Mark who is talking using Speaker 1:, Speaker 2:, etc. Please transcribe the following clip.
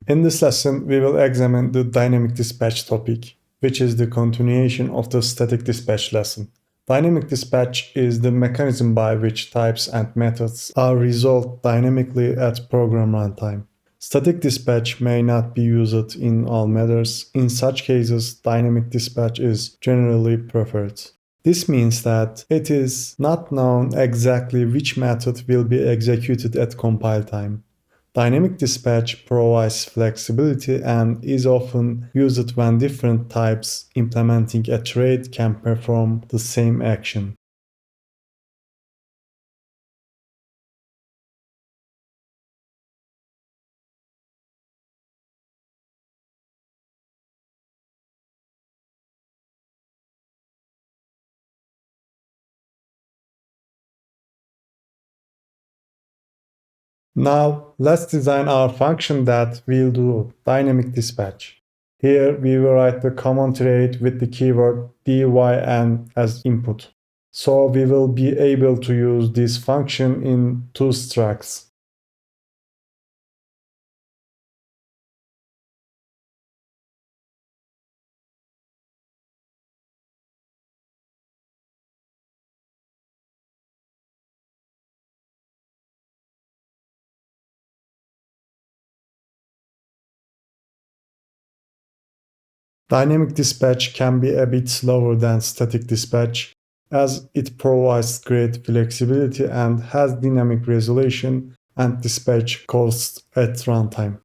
Speaker 1: In this lesson, we will examine the dynamic dispatch topic, which is the continuation of the static dispatch lesson. Dynamic dispatch is the mechanism by which types and methods are resolved dynamically at program runtime. Static dispatch may not be used in all matters. In such cases, dynamic dispatch is generally preferred. This means that it is not known exactly which method will be executed at compile time. Dynamic dispatch provides flexibility and is often used when different types implementing a thread can perform the same action. Now, let's design our function that will do dynamic dispatch. Here, we will write the common thread with the keyword dyn as input. So we will be able to use this function in two structs. Dynamic dispatch can be a bit slower than static dispatch, as it provides great flexibility and has dynamic resolution and dispatch costs at runtime.